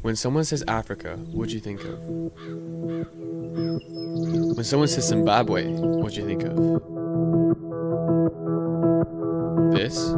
When someone says Africa, what do you think of? When someone says Zimbabwe, what do you think of? This?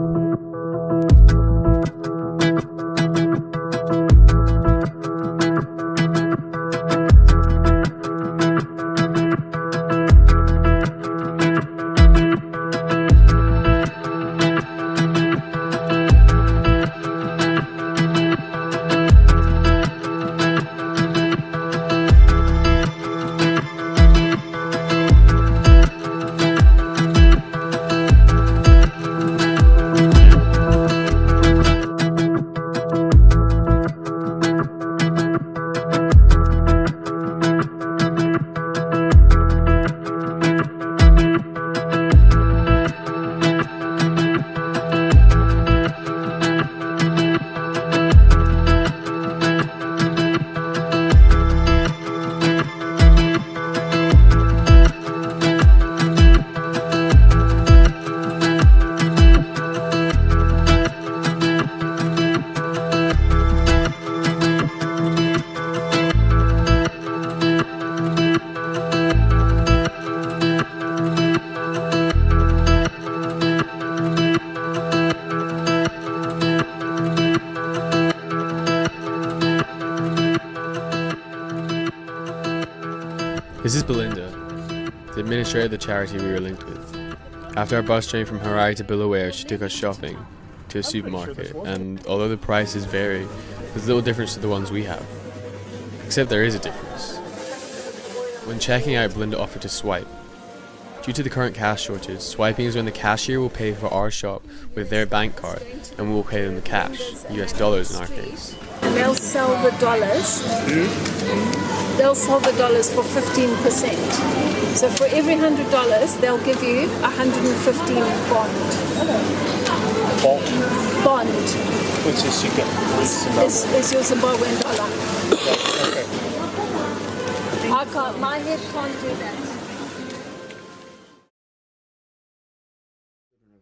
This is Belinda, the administrator of the charity we were linked with. After our bus journey from Harare to Bulawayo, she took us shopping to a supermarket, and although the prices vary, there's little difference to the ones we have. Except there is a difference. When checking out, Belinda offered to swipe. Due to the current cash shortage, swiping is when the cashier will pay for our shop with their bank card, and we will pay them the cash, US dollars in our case. And they'll sell the dollars. They'll sell the dollars for 15%. So for every $100, they'll give you 115 bond. Bond. Which is you get Is your Zimbabwean dollar. Okay. My head can't do that.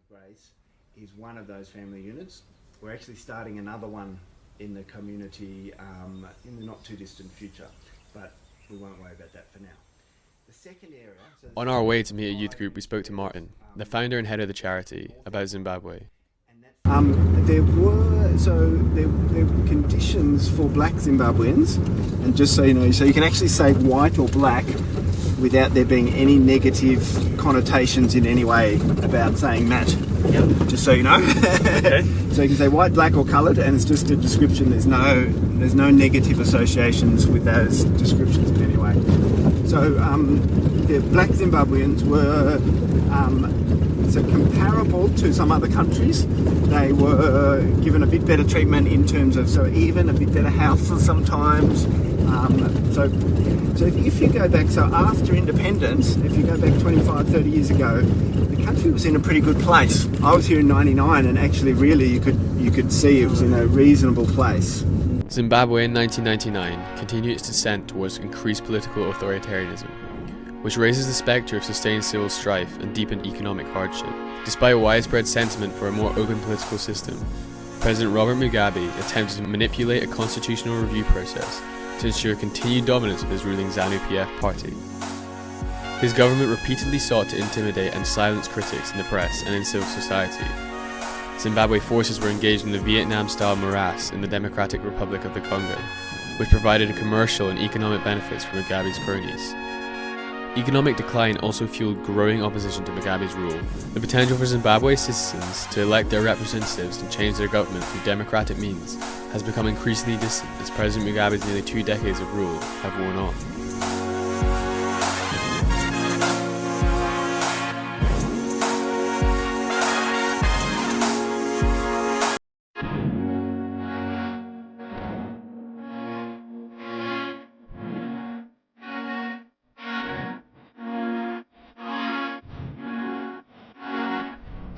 Grace is one of those family units. We're actually starting another one in the community in the not too distant future, but we won't worry about that for now. The second area... On our way to meet a youth group, we spoke to Martin, the founder and head of the charity, about Zimbabwe. There were conditions for black Zimbabweans, and just so you know, so you can actually say white or black without there being any negative connotations in any way about saying that. Yep. Just so you know. Okay. So you can say white, black or coloured, and it's just a description. There's no negative associations with those descriptions in any way. So the black Zimbabweans were comparable to some other countries. They were given a bit better treatment in terms of, so even a bit better houses sometimes. So if you go back, so after independence, if you go back 25, 30 years ago, the country was in a pretty good place. I was here in 99 and actually really you could see it was in a reasonable place. Zimbabwe in 1999 continued its descent towards increased political authoritarianism, which raises the spectre of sustained civil strife and deepened economic hardship. Despite widespread sentiment for a more open political system, President Robert Mugabe attempted to manipulate a constitutional review process to ensure continued dominance of his ruling ZANU-PF party. His government repeatedly sought to intimidate and silence critics in the press and in civil society. Zimbabwe forces were engaged in the Vietnam-style morass in the Democratic Republic of the Congo, which provided commercial and economic benefits for Mugabe's cronies. Economic decline also fueled growing opposition to Mugabe's rule. The potential for Zimbabwe citizens to elect their representatives and change their government through democratic means has become increasingly distant as President Mugabe's nearly 2 decades of rule have worn off.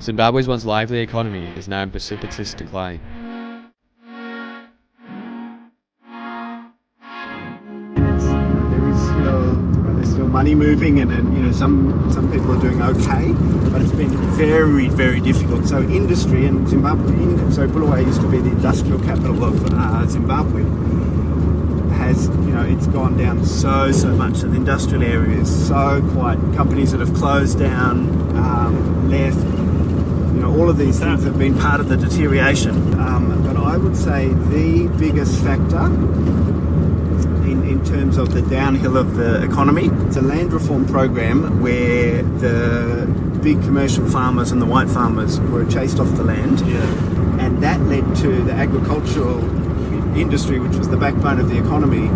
Zimbabwe's once lively economy is now in precipitous decline. There's still money moving, and some people are doing okay, but it's been very, very difficult. So industry in Zimbabwe, so Bulawayo used to be the industrial capital of Zimbabwe. has, it's gone down so much. So the industrial area is so quiet. Companies that have closed down, left, all of these things have been part of the deterioration. But I would say the biggest factor in terms of the downhill of the economy, it's a land reform program where the big commercial farmers and the white farmers were chased off the land. And that led to the agricultural industry, which was the backbone of the economy,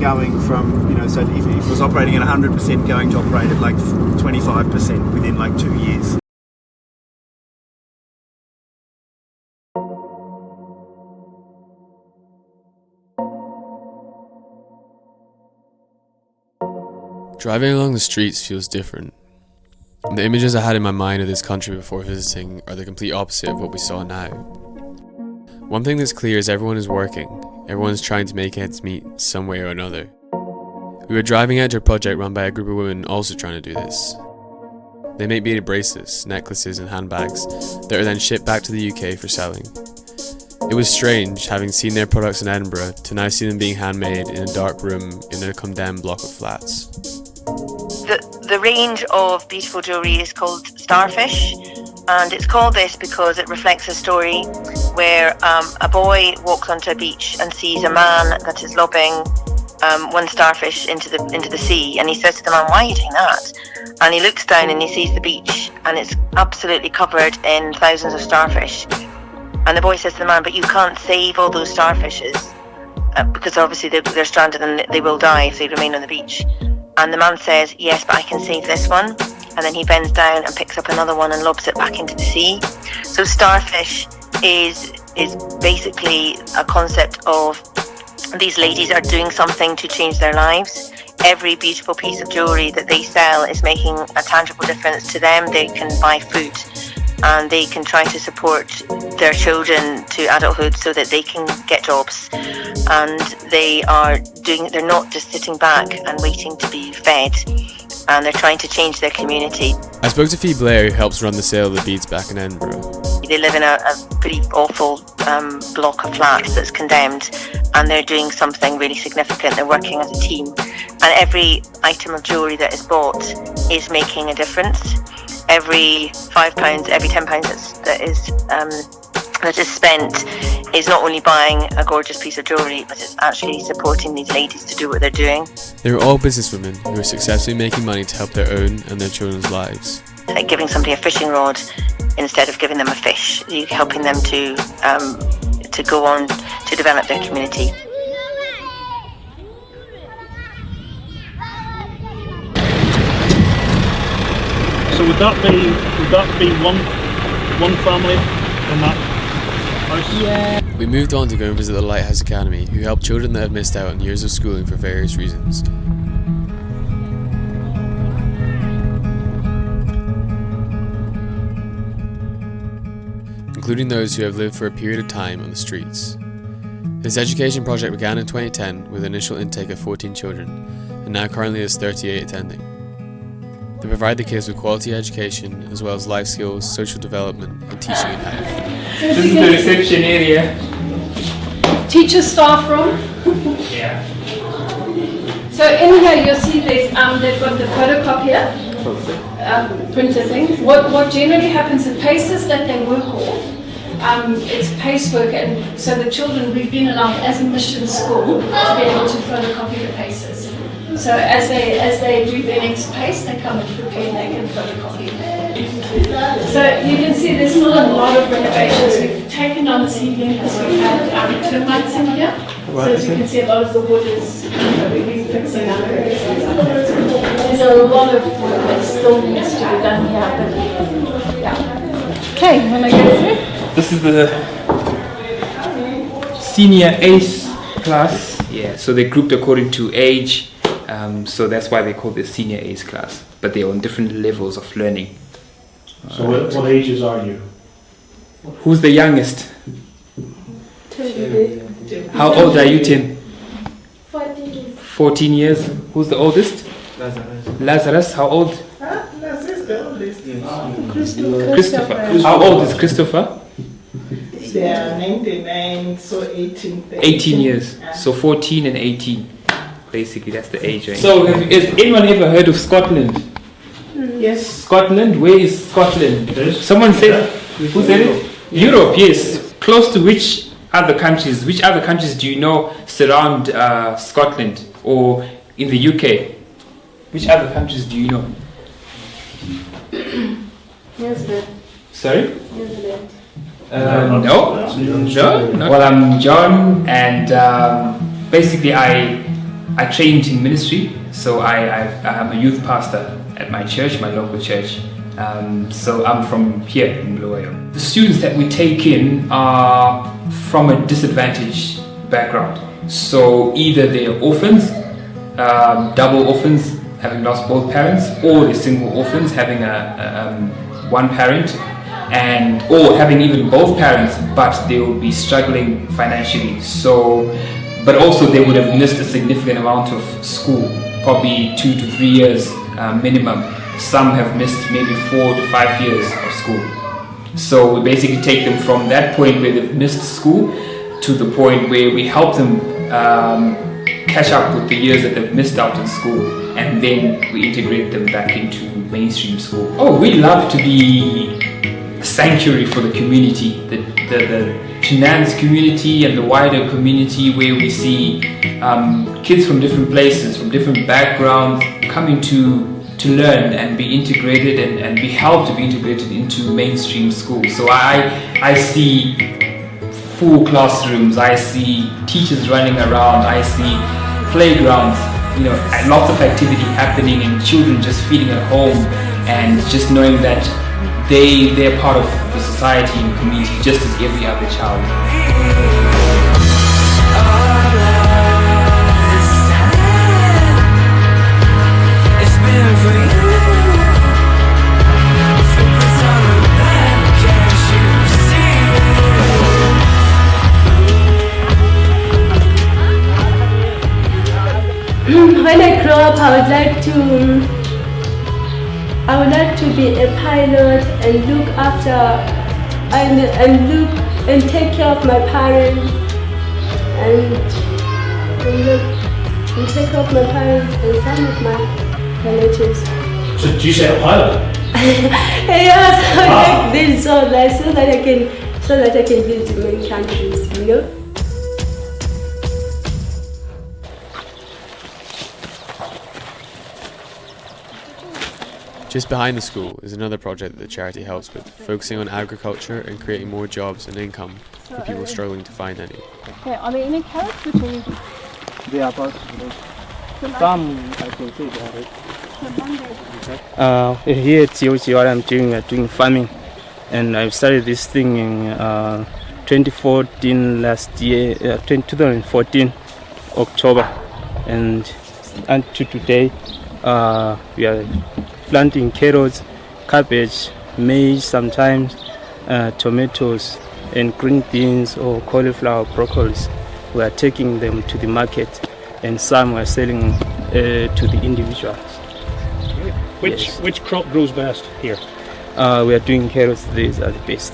going from, so if it was operating at 100%, going to operate at like 25% within like 2 years. Driving along the streets feels different. The images I had in my mind of this country before visiting are the complete opposite of what we saw now. One thing that's clear is everyone is working. Everyone is trying to make ends meet some way or another. We were driving out to a project run by a group of women also trying to do this. They make beaded bracelets, necklaces and handbags that are then shipped back to the UK for selling. It was strange, having seen their products in Edinburgh, to now see them being handmade in a dark room in a condemned block of flats. The range of beautiful jewellery is called Starfish, and it's called this because it reflects a story where a boy walks onto a beach and sees a man that is lobbing one starfish into the sea, and he says to the man, "Why are you doing that?" And he looks down and he sees the beach, and it's absolutely covered in thousands of starfish. And the boy says to the man, "But you can't save all those starfishes because obviously they're stranded and they will die if they remain on the beach." And the man says, "Yes, but I can save this one." And then he bends down and picks up another one and lobs it back into the sea. So starfish is basically a concept of these ladies are doing something to change their lives. Every beautiful piece of jewellery that they sell is making a tangible difference to them. They can buy food and they can try to support their children to adulthood so that they can get jobs. And they're not just sitting back and waiting to be fed, and they're trying to change their community. I spoke to Blair, who helps run the sale of the beads back in Edinburgh. They live in a pretty awful block of flats that's condemned, and they're doing something really significant. They're working as a team, and every item of jewellery that is bought is making a difference. Every £5, every £10 that is spent is not only buying a gorgeous piece of jewellery, but it's actually supporting these ladies to do what they're doing. They're all businesswomen who are successfully making money to help their own and their children's lives. Like giving somebody a fishing rod instead of giving them a fish, you're helping them to go on to develop their community. So would that be one family in that house? Yeah. We moved on to go and visit the Lighthouse Academy, who help children that have missed out on years of schooling for various reasons. Including those who have lived for a period of time on the streets. This education project began in 2010 with an initial intake of 14 children, and now currently has 38 attending. They provide the kids with quality education, as well as life skills, social development, and teaching and health. This is the reception area. Teacher staff room. Yeah. So in here you'll see they've got the photocopier, printer thing. What generally happens in paces that they work off, it's pacework, and so the children, we've been allowed as a mission school to be able to photocopy the paces. So as they do their next pace, they come and prepare and they can photocopy. So you can see there's still a lot of renovations we've taken on this evening because we've had termites in here. So as you can see, a lot of the wood is fixing up. There's a lot of work that still needs to be done here. But yeah. Okay, when I go through. This is the senior ACE class. Yeah, so they're grouped according to age. So that's why they call this senior ACE class. But they're on different levels of learning. So what ages are you? Who's the youngest? How old are you, Tim? 14 years. Who's the oldest? Lazarus. How old? Lazarus the oldest. Christopher. How old is Christopher? They are 99, so 18. 18 years. So 14 and 18. Basically, that's the age range. So, has anyone ever heard of Scotland? Yes. Scotland? Where is Scotland? Someone said, who said it? Europe, yes. Close to which other countries? Which other countries do you know surround Scotland or in the UK? Which other countries do you know? New Zealand. Sorry? New Zealand. No. Well, I'm John, and basically I trained in ministry, so I'm a youth pastor at my church, my local church. So I'm from here in Blair. The students that we take in are from a disadvantaged background. So either they're orphans, double orphans, having lost both parents, or they're single orphans, having one parent, or having even both parents, but they will be struggling financially. So, but also they would have missed a significant amount of school, probably 2 to 3 years minimum. Some have missed maybe 4 to 5 years of school. So we basically take them from that point where they've missed school to the point where we help them catch up with the years that they've missed out in school, and then we integrate them back into mainstream school. Oh, we love to be a sanctuary for the community, the Chinans community and the wider community, where we see kids from different places, from different backgrounds, coming to learn and be integrated and be helped to be integrated into mainstream school. So I see full classrooms, I see teachers running around, I see playgrounds, and lots of activity happening, and children just feeling at home and just knowing that they're part of the society and community just as every other child. When I grow up, I would like to be a pilot and look after and take care of my parents and take care of my parents and some of my relatives. So do you say a pilot? Yes, like this, so that I can visit many countries, Just behind the school is another project that the charity helps with, focusing on agriculture and creating more jobs and income for people struggling to find any. Okay, are there any carrots between? They are both. Some I can see they are. Here at TOC, what I'm doing farming, and I started this thing in 2014 last year, 2014 October, and until today we are planting carrots, cabbage, maize, sometimes tomatoes, and green beans or cauliflower, broccolis. We are taking them to the market, and some we are selling to the individuals. Which crop grows best here? We are doing carrots. These are the best.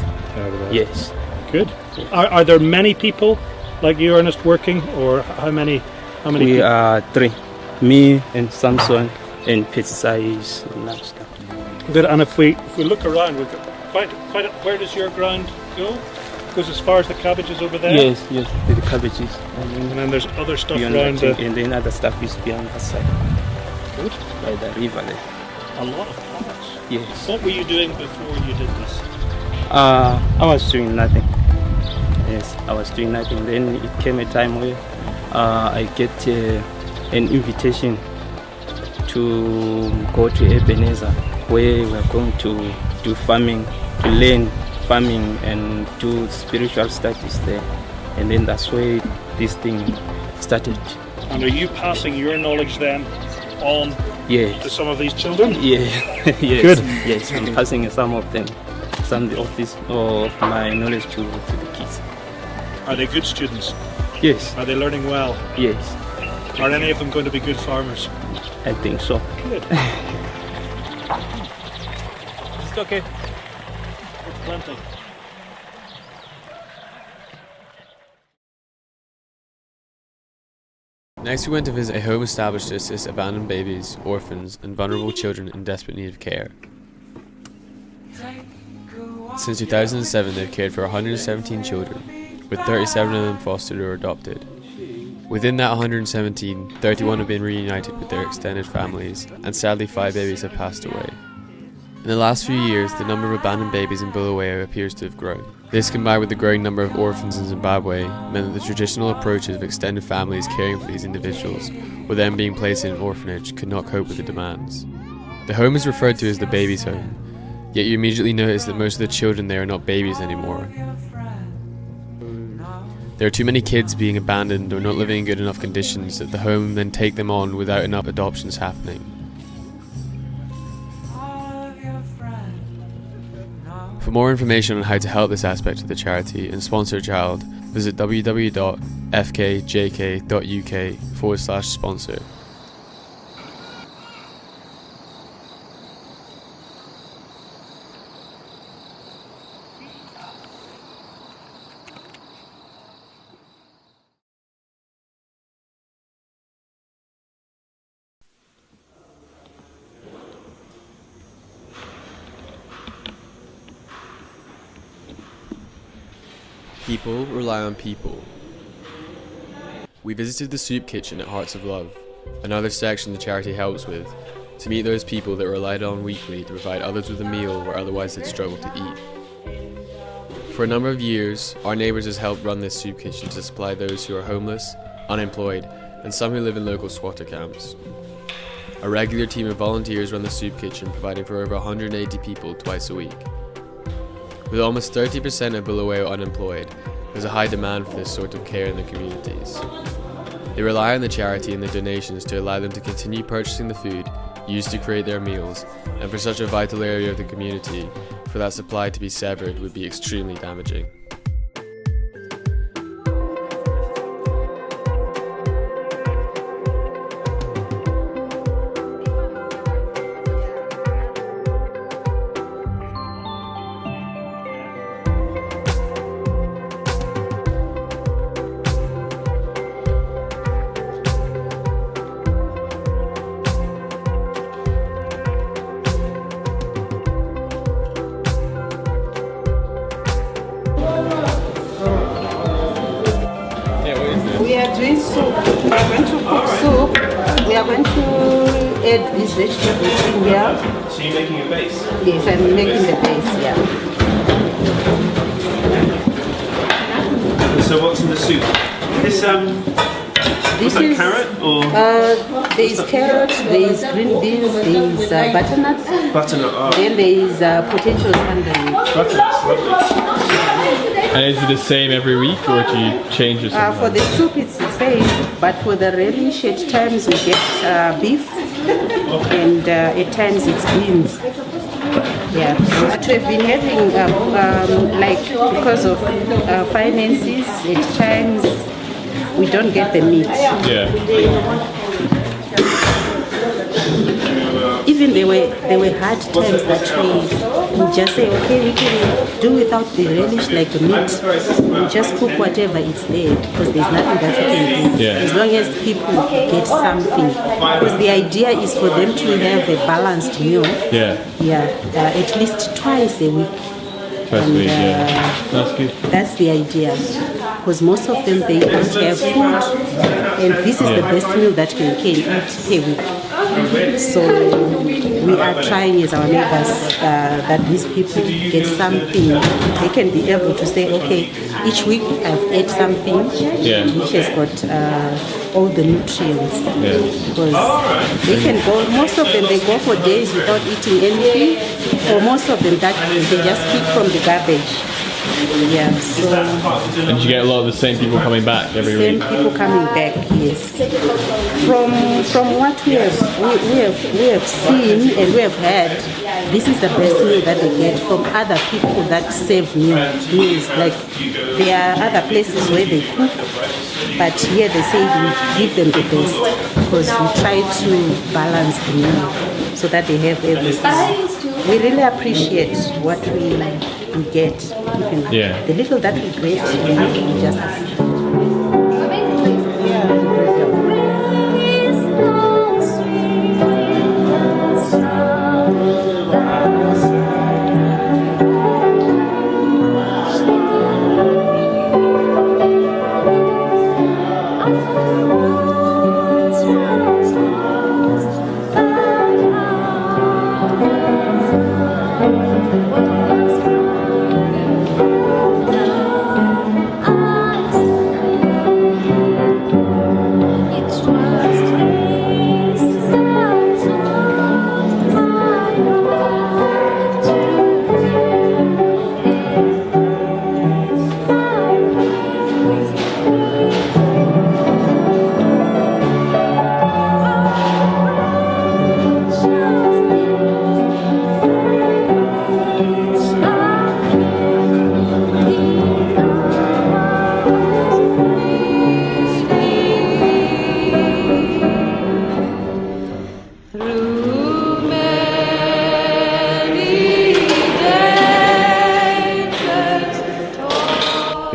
Yes. Good. Are there many people like you, Ernest, working, or how many? We people? are 3. Me and Samson and pesticides and that stuff. Good. And if we look around, we've got quite. Where does your ground go? Goes as far as the cabbages over there. Yes, the cabbages. And then there's other stuff beyond around that, and then other stuff is beyond that side. Good. By the river there. A lot of products. Yes. What were you doing before you did this? I was doing nothing. Yes, I was doing nothing. Then it came a time where I get an invitation to go to Ebenezer, where we're going to do farming, to learn farming and do spiritual studies there. And then that's where this thing started. And are you passing your knowledge then on to some of these children? Yeah. Yes. Good. Yes, I'm passing some of them, some of my knowledge to the kids. Are they good students? Yes. Are they learning well? Yes. Are any of them going to be good farmers? I think so. Good. It's okay. It's plenty. Next we went to visit a home established to assist abandoned babies, orphans and vulnerable children in desperate need of care. Since 2007 they've cared for 117 children, with 37 of them fostered or adopted. Within that 117, 31 have been reunited with their extended families, and sadly 5 babies have passed away. In the last few years, the number of abandoned babies in Bulawayo appears to have grown. This, combined with the growing number of orphans in Zimbabwe, meant that the traditional approaches of extended families caring for these individuals, or them being placed in an orphanage, could not cope with the demands. The home is referred to as the baby's home, yet you immediately notice that most of the children there are not babies anymore. There are too many kids being abandoned or not living in good enough conditions that the home then take them on without enough adoptions happening. For more information on how to help this aspect of the charity and sponsor a child, visit www.fkjk.uk/sponsor. People rely on people. We visited the soup kitchen at Hearts of Love, another section the charity helps with, to meet those people that are relied on weekly to provide others with a meal where otherwise they'd struggle to eat. For a number of years, our neighbours has helped run this soup kitchen to supply those who are homeless, unemployed, and some who live in local squatter camps. A regular team of volunteers run the soup kitchen, providing for over 180 people twice a week. With almost 30% of Bulawayo unemployed, there's a high demand for this sort of care in the communities. They rely on the charity and the donations to allow them to continue purchasing the food used to create their meals, and for such a vital area of the community, for that supply to be severed would be extremely damaging. We are doing soup. We are going to cook soup. We are going to add these vegetables in here. So you're making a base? Yes, I'm making the base, yeah. So what's in the soup? This This that is carrot or there is carrot, there is green beans, there is butternut, butternut? Oh, then there is potatoes underneath. butternut's lovely. And is it the same every week, or do you change it sometimes? For the soup it's the same, but for the relish at times we get beef, and at times it's beans. Yeah, but we've been having like because of finances, at times we don't get the meat. Yeah. Even there were hard times that we just say, okay, we can do without the relish, like the meat. We just cook whatever is there, because there's nothing that we can do. Yeah. As long as people get something. Because the idea is for them to have a balanced meal. Yeah. Yeah, at least twice a week. Twice a week, yeah. That's good. That's the idea. Because most of them, they don't have food. And this is the best meal that we can eat a week. So we are trying as our neighbors that these people get something. They can be able to say, okay, each week I've ate something which has got all the nutrients. Yeah. Because they can go, most of them, they go for days without eating anything. For most of them, that they just pick from the garbage. Yeah, so And you get a lot of the same people coming back every same week? people coming back, yes. From what we have seen and we have heard, this is the best meal that they get from other people that serve meals. Like there are other places where they cook, but here they say we give them the best because we try to balance the meal so that they have everything. We really appreciate what we get. Even the little that we get, we just appreciate.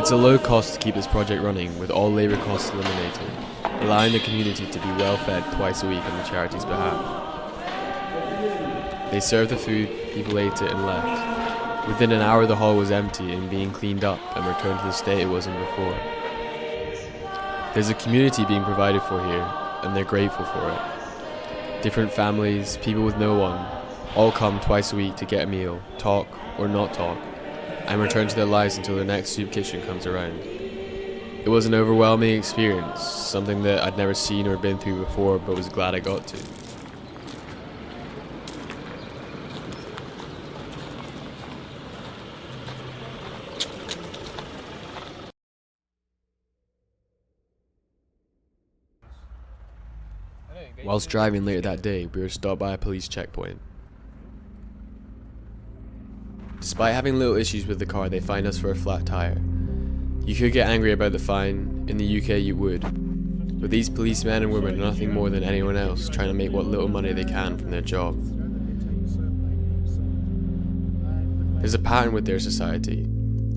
It's a low cost to keep this project running, with all labour costs eliminated, allowing the community to be well fed twice a week on the charity's behalf. They served the food, people ate it and left. Within an hour the hall was empty and being cleaned up and returned to the state it was in before. There's a community being provided for here, and they're grateful for it. Different families, people with no one, all come twice a week to get a meal, talk or not talk, and return to their lives until their next soup kitchen comes around. It was an overwhelming experience, something that I'd never seen or been through before, but was glad I got to. Whilst driving later that day, we were stopped by a police checkpoint. Despite having little issues with the car, they fined us for a flat tyre. You could get angry about the fine, in the UK you would, but these policemen and women are nothing more than anyone else trying to make what little money they can from their job. There's a pattern with their society.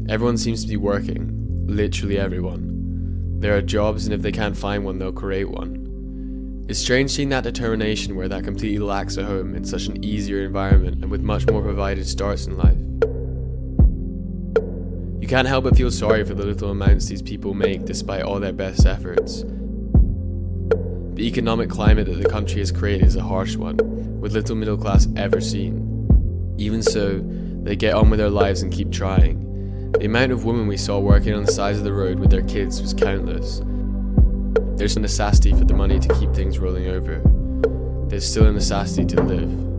Everyone seems to be working, literally everyone. There are jobs, and if they can't find one, they'll create one. It's strange seeing that determination where that completely lacks a home in such an easier environment and with much more provided starts in life. You can't help but feel sorry for the little amounts these people make despite all their best efforts. The economic climate that the country has created is a harsh one, with little middle class ever seen. Even so, they get on with their lives and keep trying. The amount of women we saw working on the sides of the road with their kids was countless. There's a necessity for the money to keep things rolling over. There's still a necessity to live.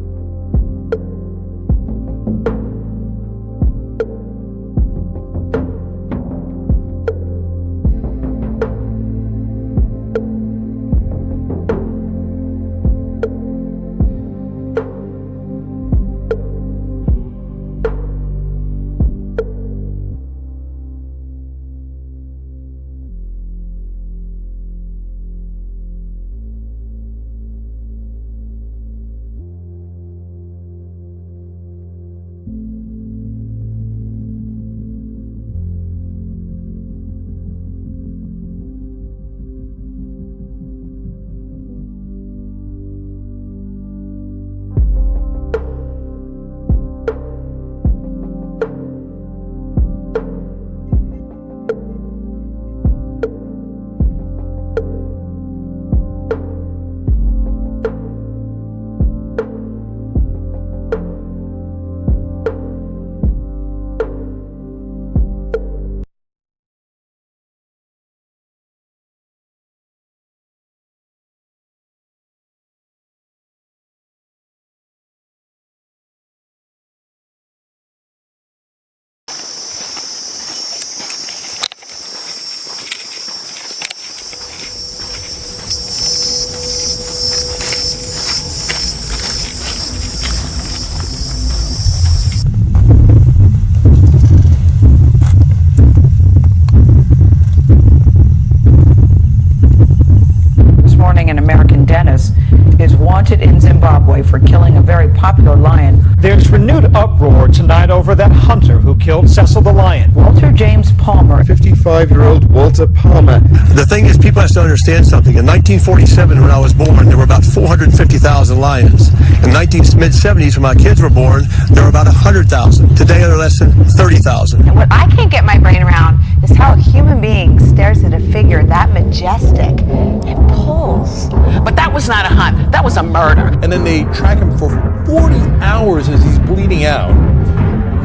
Is wanted in Zimbabwe for killing a very popular lion. There's renewed uproar tonight over that hunter who killed Cecil the lion. Walter James Palmer. 55-year-old Walter Palmer. The thing is, people have to understand something. In 1947, when I was born, there were about 450,000 lions. In the mid-70s, when my kids were born, there were about 100,000. Today, there are less than 30,000. And what I can't get my brain around is how a human being stares at a figure that majestic and pulls. But that was not a hunt. That was a murder. And then they track him for 40 hours as he's bleeding out.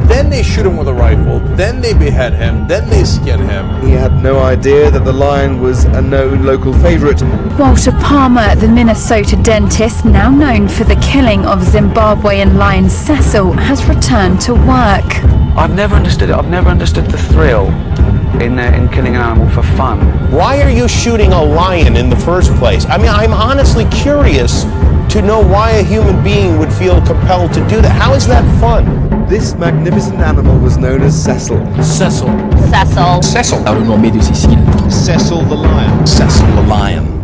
Then they shoot him with a rifle. Then they behead him. Then they skin him. He had no idea that the lion was a known local favorite. Walter Palmer, the Minnesota dentist, now known for the killing of Zimbabwean lion Cecil, has returned to work. I've never understood it. I've never understood the thrill in killing an animal for fun. Why are you shooting a lion in the first place? I mean, I'm honestly curious to know why a human being would feel compelled to do that. How is that fun? This magnificent animal was known as Cecil. Cecil. Cecil. Cecil. La renommée de Sicile. Cecil the lion. Cecil the lion.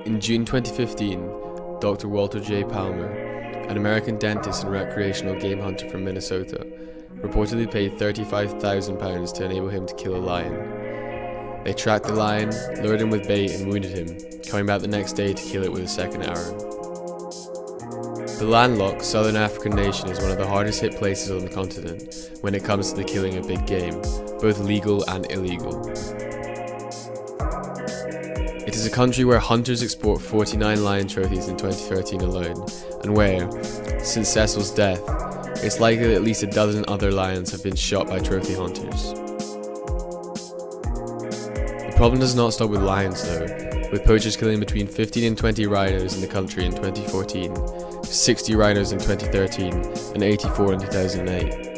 In June 2015, Dr. Walter J. Palmer, an American dentist and recreational game hunter from Minnesota, reportedly paid £35,000 to enable him to kill a lion. They tracked the lion, lured him with bait and wounded him, coming back the next day to kill it with a second arrow. The landlocked southern African nation is one of the hardest hit places on the continent when it comes to the killing of big game, both legal and illegal. It is a country where hunters export 49 lion trophies in 2013 alone, and where, since Cecil's death, it's likely that at least a dozen other lions have been shot by trophy hunters. The problem does not stop with lions though, with poachers killing between 15 and 20 rhinos in the country in 2014, 60 rhinos in 2013, and 84 in 2008.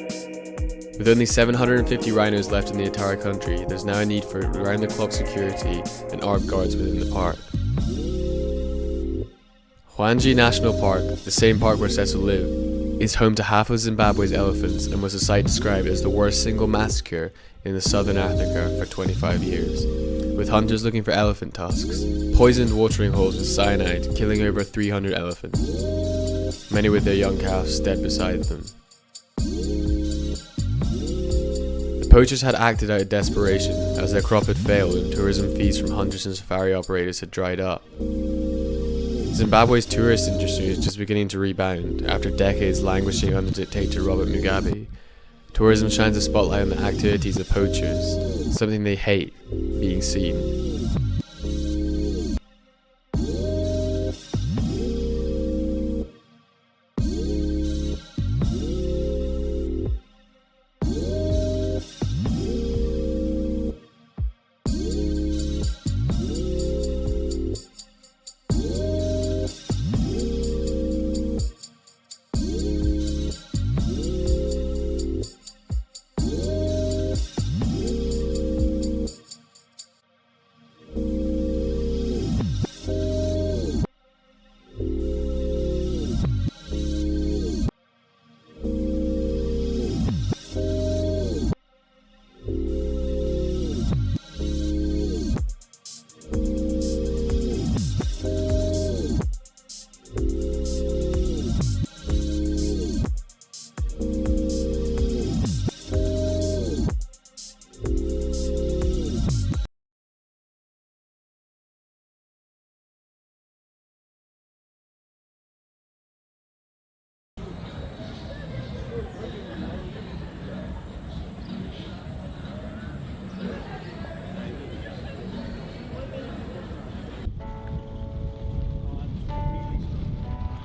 With only 750 rhinos left in the entire country, there's now a need for round-the-clock security and armed guards within the park. Hwange National Park, the same park where Cecil lived, is home to half of Zimbabwe's elephants and was a site described as the worst single massacre in the southern Africa for 25 years, with hunters looking for elephant tusks, poisoned watering holes with cyanide, killing over 300 elephants, many with their young calves dead beside them. The poachers had acted out of desperation as their crop had failed and tourism fees from hunters and safari operators had dried up. Zimbabwe's tourist industry is just beginning to rebound after decades languishing under dictator Robert Mugabe. Tourism shines a spotlight on the activities of poachers, something they hate being seen.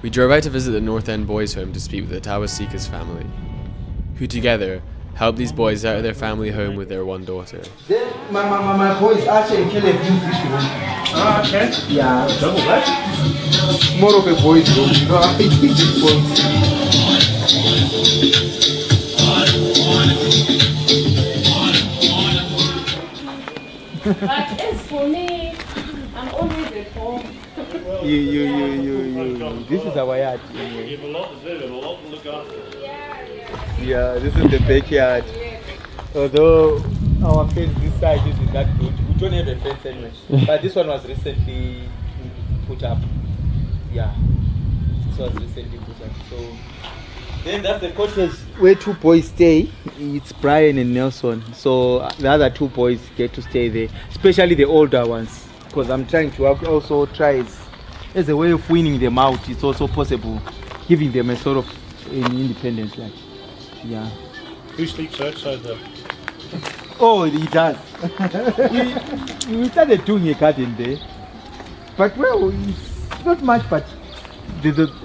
We drove out to visit the North End Boys' Home to speak with the Tawasika's family, who together helped these boys out of their family home with their one daughter. My boys actually kill a few fish. Ah, okay. Yeah. Double that? More of a boys' home, you know, I think it's boys. But as for me, I'm always at home. You. This is our yard. You have a lot to do and a lot to look after. Yeah, this is the backyard. Although our fence this side isn't that good. We don't have a fence anyway. But this one was recently put up. Yeah. This was recently put up. So then that's the cottage where two boys stay. It's Brian and Nelson. So the other two boys get to stay there. Especially the older ones. Because I'm trying to also try as a way of winning them out. It's also possible, giving them a sort of independence. Like, yeah. Who sleeps outside there? Oh, he does. we started doing a garden there. But well, it's not much, but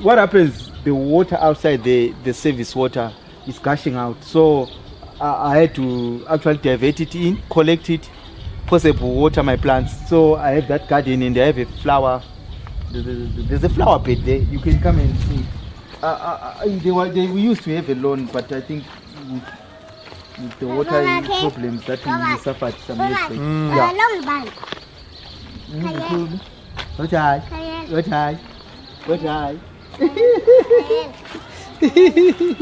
what happens, the water outside, the service water is gushing out. So I had to actually divert it in, collect it, possible water my plants. So I have that garden and I have a flower. There's a flower bed there. You can come and see. We used to have a lawn, but I think with the water problems that we suffered some years back.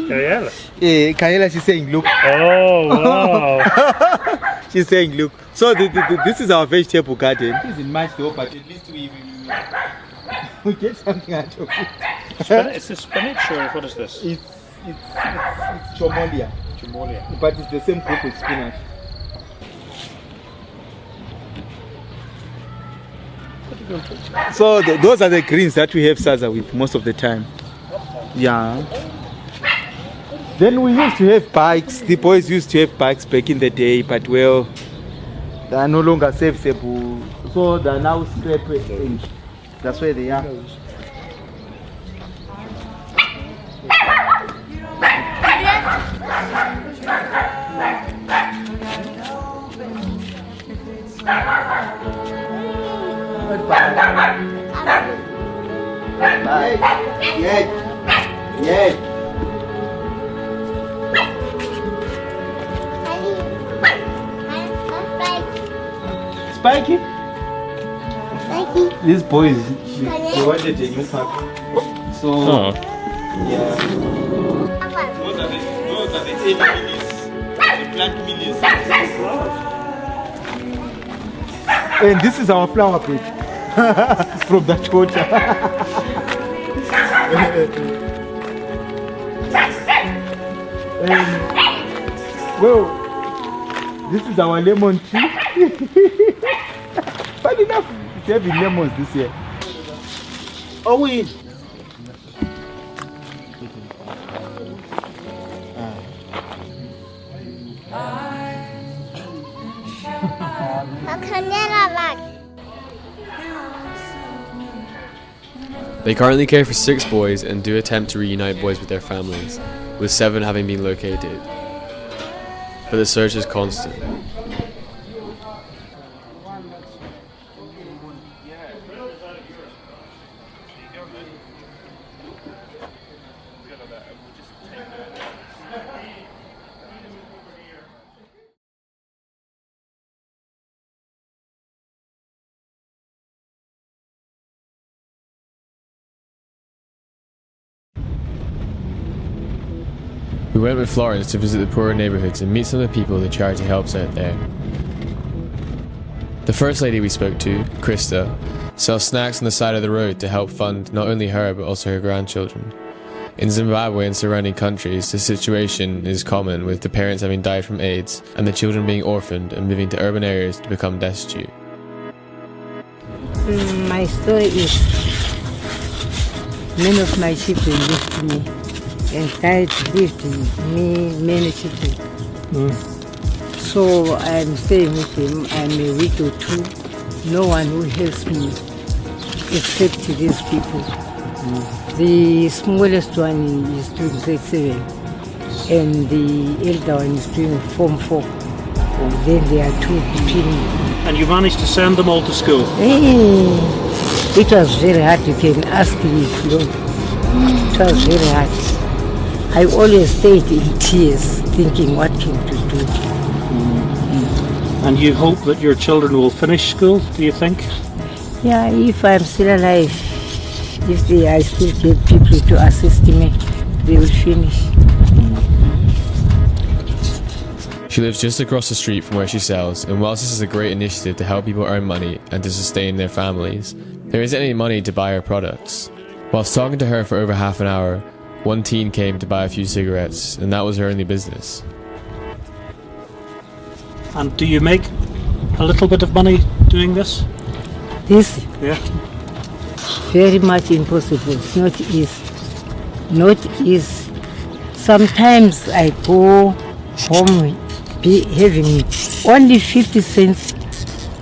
Kayela? Yeah, Kayela, she's saying look. Oh, wow. She's saying look. So this is our vegetable garden. It isn't much though, but at least we We get something out of it. It's the spinach, or what is this? It's chomolia. Chomolia. But it's the same group with spinach. So those are the greens that we have salsa with most of the time. Yeah. Then we used to have bikes. The boys used to have bikes back in the day, but well, they are no longer serviceable. So they are now scrap age. That's where they are. Bye. Yeah. Spiky? These boys, they wanted a new park. So, yeah. Those are the lilies, the plant lilies. And this is our flower bed from that water. Well, this is our lemon tree. Funny enough, it's having lemons this year. Oh, we. They currently care for 6 boys and do attempt to reunite boys with their families, with 7 having been located. But the search is constant. We went with Florence to visit the poorer neighbourhoods and meet some of the people the charity helps out there. The first lady we spoke to, Krista, sells snacks on the side of the road to help fund not only her but also her grandchildren. In Zimbabwe and surrounding countries, the situation is common, with the parents having died from AIDS and the children being orphaned and moving to urban areas to become destitute. My story is many of my children lived me. And died lived me many children. So I'm staying with him. I'm a widow too. No one who helps me except these people. The smallest one is doing grade 7 and the elder one is doing Form 4. Then there are 2 between me. And you managed to send them all to school? Hey, it was very hard. You can ask me if you don't. It was very hard. I always stayed in tears, thinking what to do. And you hope that your children will finish school, do you think? Yeah, if I'm still alive, if I still get people to assist me, they will finish. She lives just across the street from where she sells, and whilst this is a great initiative to help people earn money and to sustain their families, there isn't any money to buy her products. Whilst talking to her for over half an hour, one teen came to buy a few cigarettes, and that was her only business. And do you make a little bit of money doing this? This? Yeah. Very much impossible. It's not easy. Not easy. Sometimes I go home having only 50 cents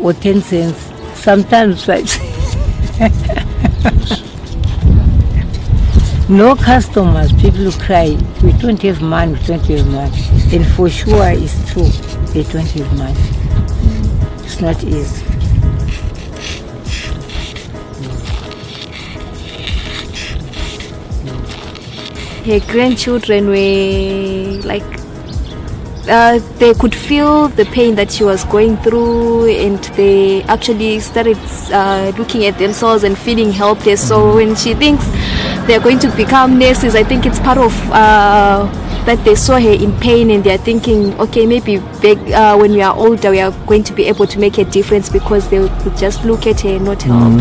or 10 cents. Sometimes 5 cents. No customers, people cry, we don't have money, And for sure it's true, they don't have money. It's not easy. Her grandchildren were like, they could feel the pain that she was going through, and they actually started looking at themselves and feeling helpless. So when she thinks they're going to become nurses, I think it's part of that they saw her in pain and they're thinking, okay, maybe when we are older we are going to be able to make a difference, because they would just look at her and not help.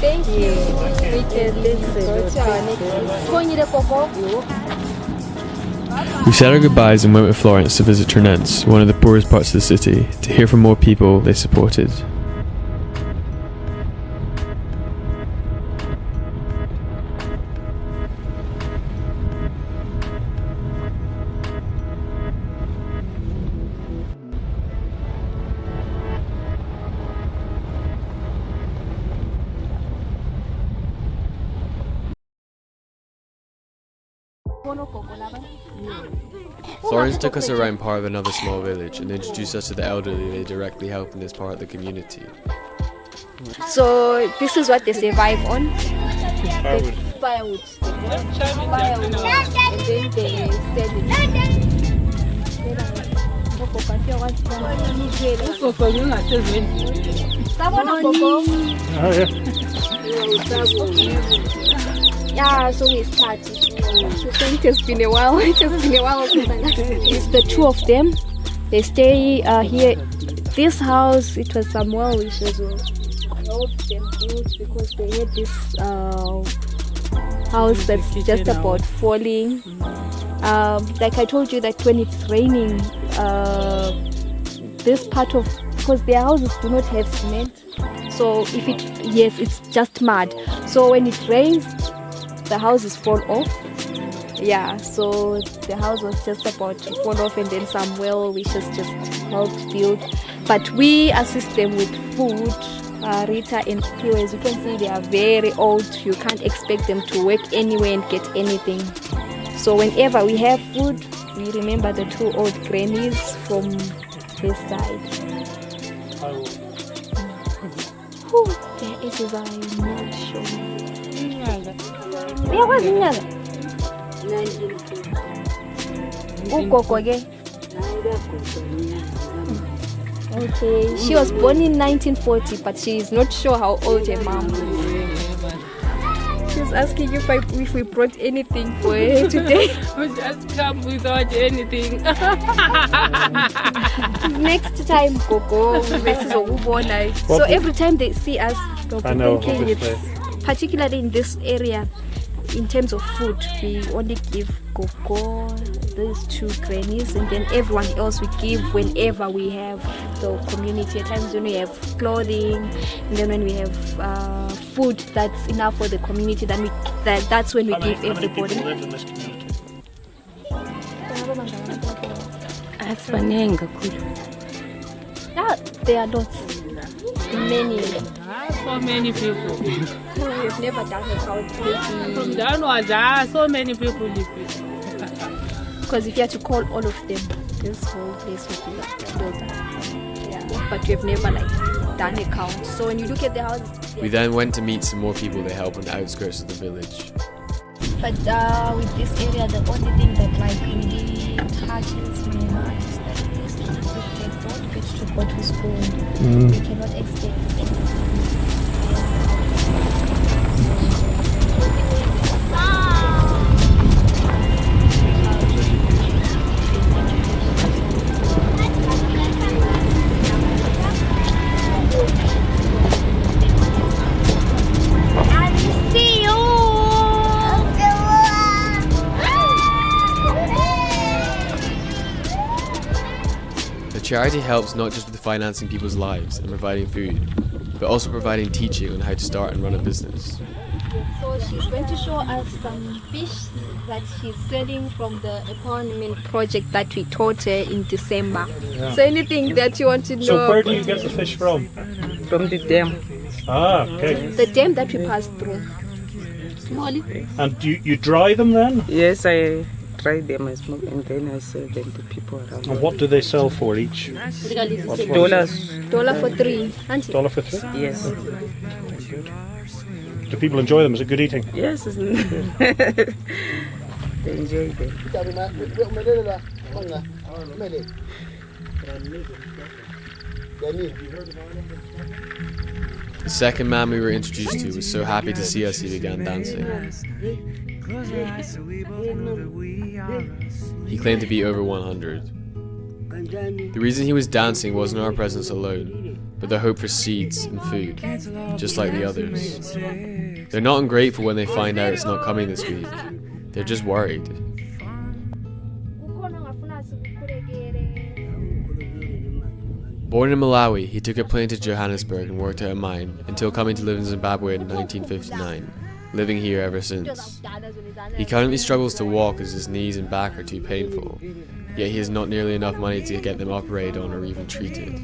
Thank you. We can go to our next. We said our goodbyes and went with Florence to visit Trinense, one of the poorest parts of the city, to hear from more people they supported. Florence took us around part of another small village and introduced us to the elderly they directly help in this part of the community. So this is what they survive on. Firewood. Firewood. Firewood. And then they sell Yeah, so we started. So it has been a while. It has been a while since I last. It's the two of them. They stay here. This house, it was some well wishes who helped them build because they had this house that's just about falling. Like I told you that when it's raining, this part of, because their houses do not have cement. So if it's just mud. So when it rains, the houses fall off. Yeah, so the house was just about to fall off, and then some well wishes just helped build. But we assist them with food. Rita and Skill, as you can see, they are very old. You can't expect them to work anywhere and get anything. So whenever we have food, we remember the two old grannies from this side. Whew, their ages are not sure. Yeah, what's in there? Okay, she was born in 1940, but she is not sure how old her mom is. She's asking if we brought anything for her today. We just come without anything. Next time, Coco, so every time they see us, I know, it's particularly in this area. In terms of food, we only give Coco, these two grannies, and then everyone else we give whenever we have the community. At times when we have clothing, and then when we have food that's enough for the community, then that's when we give everybody. Yeah, there are lots. Many. So many people. We've never done a count. From downwards, so many people live here. Because if you had to call all of them, this whole place would be filled up. Yeah. But we've never done a count. So when you look at the houses. Yeah. We then went to meet some more people they help on the outskirts of the village. But with this area, the only thing that really touches me now is that these kids don't get to go to school. We cannot expect anything. Charity helps not just with financing people's lives and providing food, but also providing teaching on how to start and run a business. So she's going to show us some fish that she's selling from the empowerment project that we taught her in December. Yeah. So anything that you want to know. So where do you get the fish from? From the dam. Ah, okay. The dam that we passed through. And you dry them then? Yes, I dry them and smoke, and then I sell them to people around. And what do they sell for each? $. $1 for 3. $1 for 3? Yes. Do people enjoy them? Is it good eating? Yes. They enjoy them. The second man we were introduced to was so happy to see us he began dancing. He claimed to be over 100. The reason he was dancing wasn't our presence alone, but they hope for seeds and food, just like the others. They're not ungrateful when they find out it's not coming this week. They're just worried. Born in Malawi, he took a plane to Johannesburg and worked at a mine until coming to live in Zimbabwe in 1959, living here ever since. He currently struggles to walk as his knees and back are too painful, yet he has not nearly enough money to get them operated on or even treated.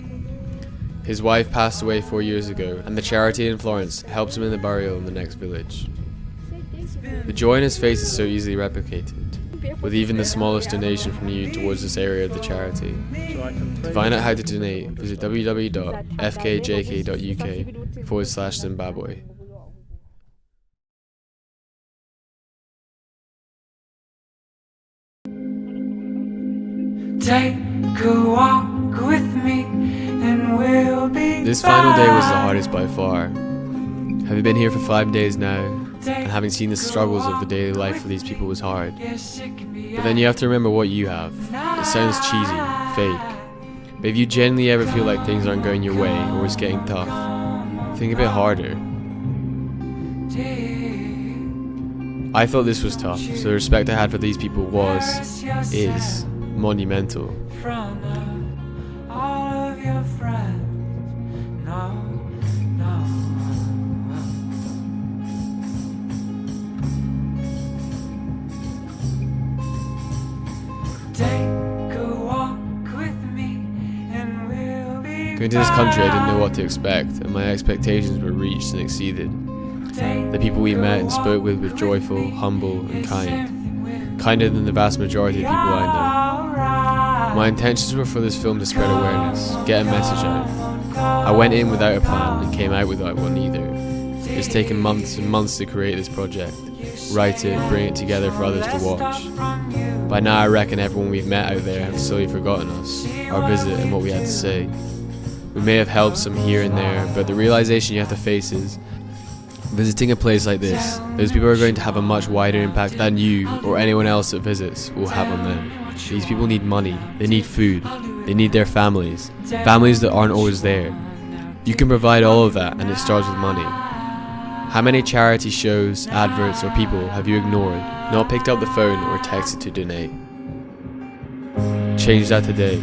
His wife passed away 4 years ago, and the charity in Florence helps him in the burial in the next village. The joy in his face is so easily replicated, with even the smallest donation from you towards this area of the charity. To find out how to donate, visit www.fkjk.uk/Zimbabwe. Take a walk with me and we'll be This final day was the hardest by far. Having been here for 5 days now, and having seen the struggles of the daily life for these people was hard. But then you have to remember what you have. It sounds cheesy, fake. But if you genuinely ever feel like things aren't going your way or it's getting tough, think a bit harder. I thought this was tough, so the respect I had for these people is monumental. Going to this country, I didn't know what to expect, and my expectations were reached and exceeded. The people we met and spoke with were joyful, humble, and kind. Kinder than the vast majority of people I know. My intentions were for this film to spread awareness, get a message out. I went in without a plan and came out without one either. It's taken months and months to create this project, write it, bring it together for others to watch. By now I reckon everyone we've met out there have slowly forgotten us, our visit and what we had to say. We may have helped some here and there, but the realization you have to face is, visiting a place like this, those people are going to have a much wider impact than you or anyone else that visits will have on them. These people need money, they need food, they need their families that aren't always there. You can provide all of that, and it starts with money. How many charity shows, adverts, or people have you ignored, not picked up the phone or texted to donate? Change that today.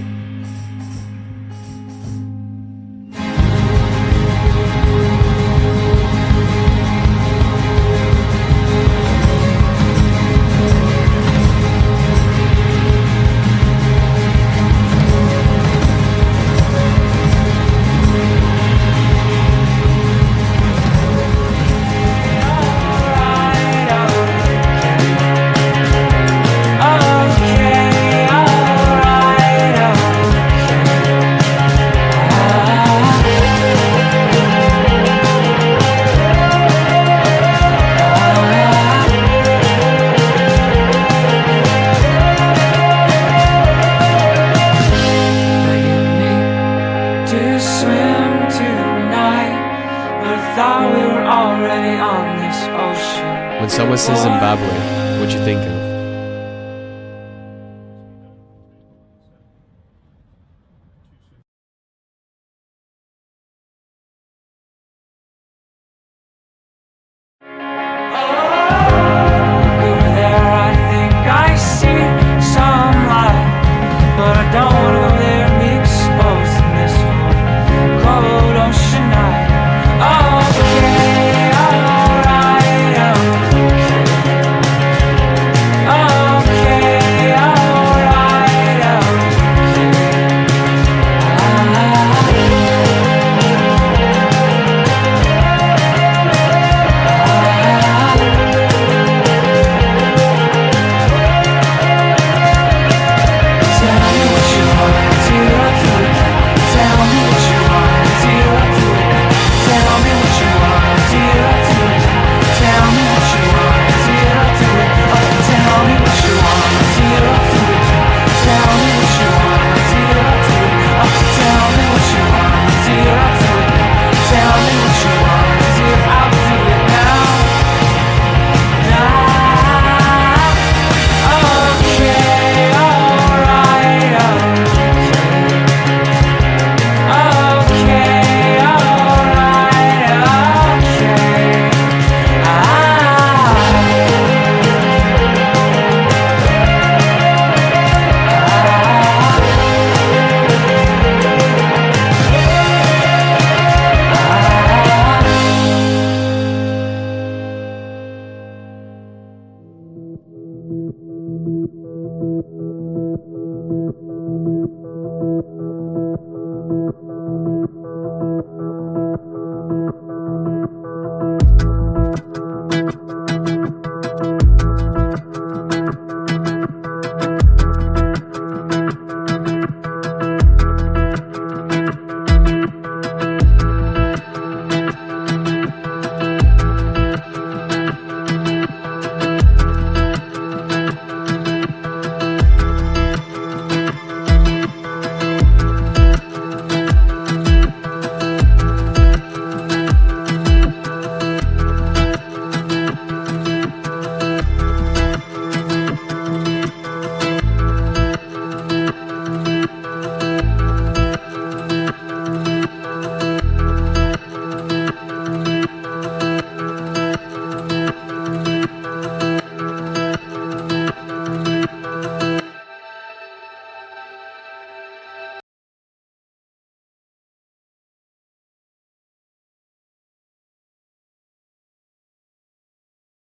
When someone says Zimbabwe, what do you think of?